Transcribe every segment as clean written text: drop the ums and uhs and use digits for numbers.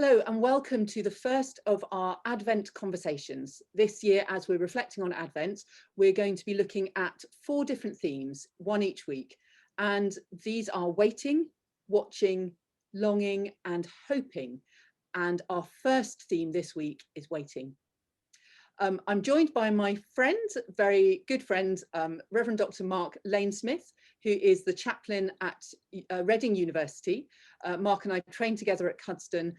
Hello and welcome to the first of our Advent conversations. This year, as we're reflecting on Advent, we're going to be looking at 4 different themes, one each week. And these are waiting, watching, longing and hoping. And our first theme this week is waiting. I'm joined by my friend, very good friend, Rev Dr Mark Laynesmith, who is the chaplain at Reading University. Mark and I trained together at Cuddesdon,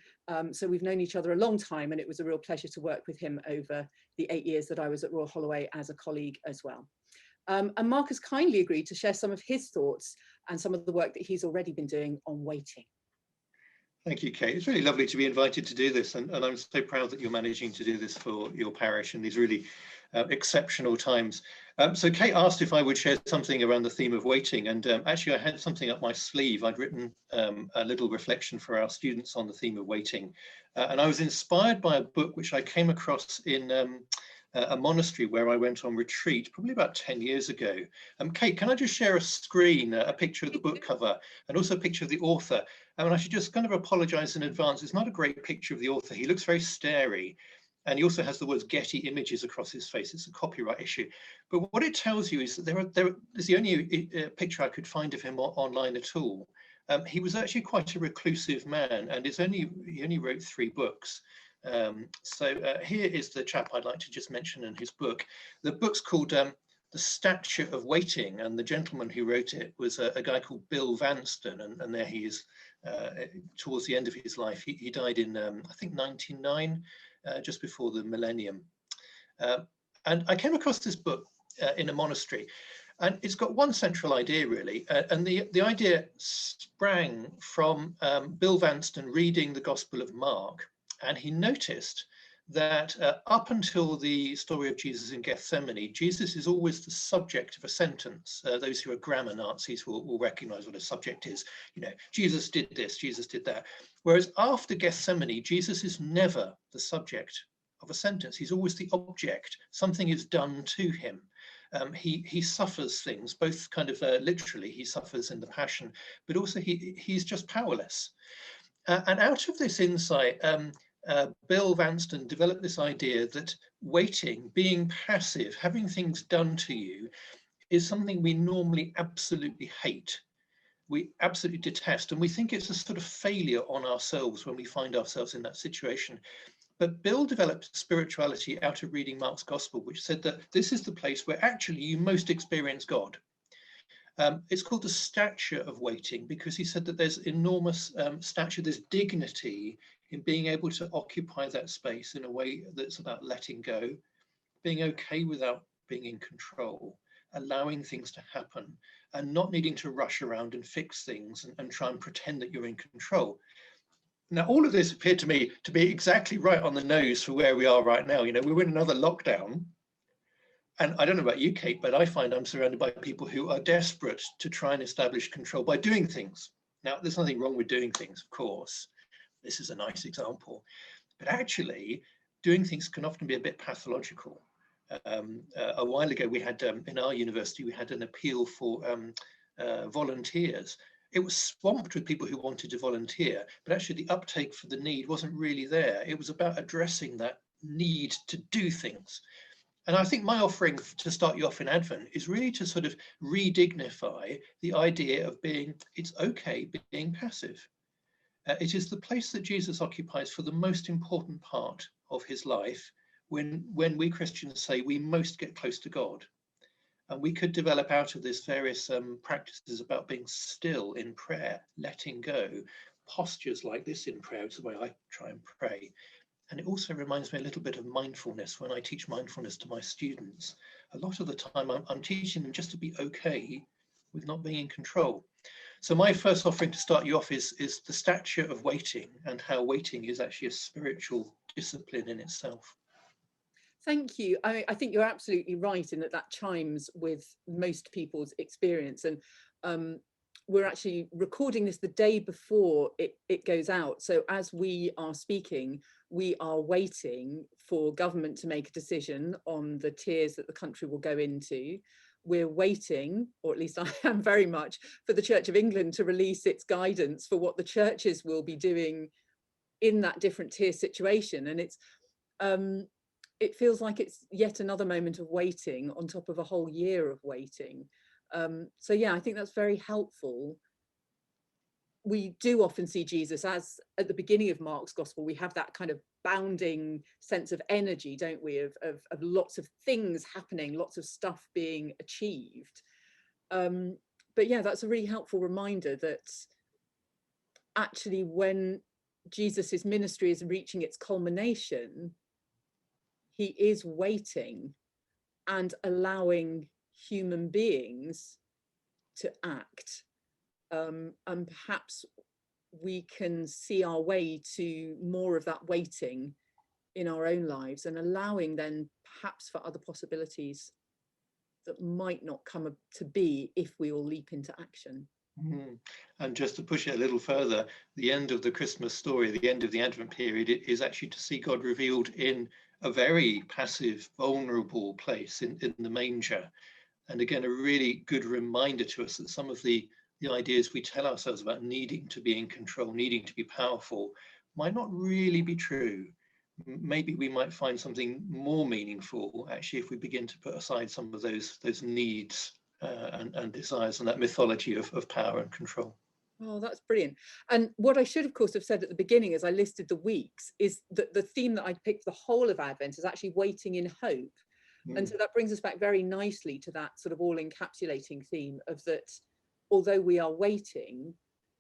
so we've known each other a long time, and it was a real pleasure to work with him over the 8 years that I was at Royal Holloway as a colleague as well. And Mark has kindly agreed to share some of his thoughts and some of the work that he's already been doing on waiting. Thank you, Kate. It's really lovely to be invited to do this, and I'm so proud that you're managing to do this for your parish in these really exceptional times. So Kate asked if I would share something around the theme of waiting, and actually I had something up my sleeve. I'd written a little reflection for our students on the theme of waiting, and I was inspired by a book which I came across in a monastery where I went on retreat probably about 10 years ago. Kate, can I just share a screen, a picture of the book cover and also a picture of the author? And I should just kind of apologize in advance. It's not a great picture of the author. He looks very starey, and he also has the words Getty Images across his face. It's a copyright issue. But what it tells you is that there's the only picture I could find of him online at all. He was actually quite a reclusive man, and he only wrote 3 books. Here is the chap I'd like to just mention in his book. The book's called The Statue of Waiting, and the gentleman who wrote it was a guy called Bill Vanston, and there he is towards the end of his life. He died in, I think, 99, just before the millennium. And I came across this book in a monastery, and it's got one central idea, really, and the idea sprang from Bill Vanston reading the Gospel of Mark. And he noticed that up until the story of Jesus in Gethsemane, Jesus is always the subject of a sentence. Those who are grammar Nazis will recognize what a subject is. You know, Jesus did this, Jesus did that. Whereas after Gethsemane, Jesus is never the subject of a sentence. He's always the object. Something is done to him. He suffers things, both kind of literally, he suffers in the Passion, but also he's just powerless. And out of this insight, Bill Vanston developed this idea that waiting, being passive, having things done to you, is something we normally absolutely hate. We absolutely detest, and we think it's a sort of failure on ourselves when we find ourselves in that situation. But Bill developed spirituality out of reading Mark's Gospel, which said that this is the place where actually you most experience God. It's called the stature of waiting because he said that there's enormous stature, there's dignity in being able to occupy that space in a way that's about letting go, being okay without being in control, allowing things to happen, and not needing to rush around and fix things and try and pretend that you're in control. Now, all of this appeared to me to be exactly right on the nose for where we are right now. You know, we're in another lockdown. And I don't know about you, Kate, but I find I'm surrounded by people who are desperate to try and establish control by doing things. Now, there's nothing wrong with doing things, of course. This is a nice example. But actually, doing things can often be a bit pathological. A while ago, we had, in our university, we had an appeal for volunteers. It was swamped with people who wanted to volunteer, but actually the uptake for the need wasn't really there. It was about addressing that need to do things. And I think my offering to start you off in Advent is really to sort of redignify the idea of being, it's okay being passive. It is the place that Jesus occupies for the most important part of his life when we Christians say we most get close to God. And we could develop out of this various practices about being still in prayer, letting go, postures like this in prayer. It's the way I try and pray. And it also reminds me a little bit of mindfulness when I teach mindfulness to my students. A lot of the time I'm teaching them just to be okay with not being in control. So my first offering to start you off is the stature of waiting and how waiting is actually a spiritual discipline in itself. Thank you. I think you're absolutely right in that chimes with most people's experience. And we're actually recording this the day before it goes out. So as we are speaking, we are waiting for government to make a decision on the tiers that the country will go into. We're waiting, or at least I am very much, for the Church of England to release its guidance for what the churches will be doing in that different tier situation, and it feels like it's yet another moment of waiting on top of a whole year of waiting. So yeah, I think that's very helpful. We do often see Jesus as, at the beginning of Mark's gospel, we have that kind of bounding sense of energy, don't we, of lots of things happening, lots of stuff being achieved. But yeah, that's a really helpful reminder that actually when Jesus's ministry is reaching its culmination, he is waiting and allowing human beings to act. And perhaps we can see our way to more of that waiting in our own lives, and allowing then perhaps for other possibilities that might not come to be if we all leap into action. And just to push it a little further, the end of the Christmas story, the end of the Advent period, is actually to see God revealed in a very passive, vulnerable place in the manger. And again, a really good reminder to us that some of the ideas we tell ourselves about needing to be in control, needing to be powerful, might not really be true. Maybe we might find something more meaningful, actually, if we begin to put aside some of those needs and desires and that mythology of power and control. Oh, that's brilliant. And what I should, of course, have said at the beginning as I listed the weeks is that the theme that I picked the whole of Advent is actually waiting in hope. And so that brings us back very nicely to that sort of all-encapsulating theme of that, although we are waiting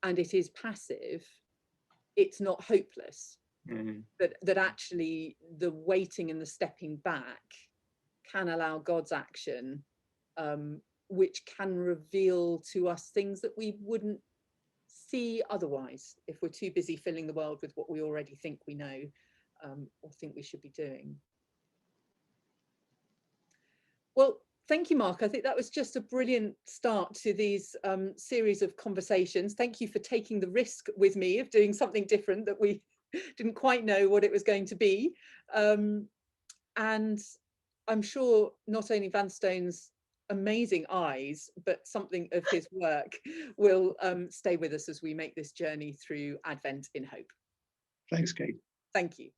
and it is passive, it's not hopeless. That actually the waiting and the stepping back can allow God's action, which can reveal to us things that we wouldn't see otherwise if we're too busy filling the world with what we already think we know, or think we should be doing. Well, thank you, Mark. I think that was just a brilliant start to these series of conversations. Thank you for taking the risk with me of doing something different that we didn't quite know what it was going to be. And I'm sure not only Vanstone's amazing eyes, but something of his work will stay with us as we make this journey through Advent in hope. Thanks, Cate. Thank you.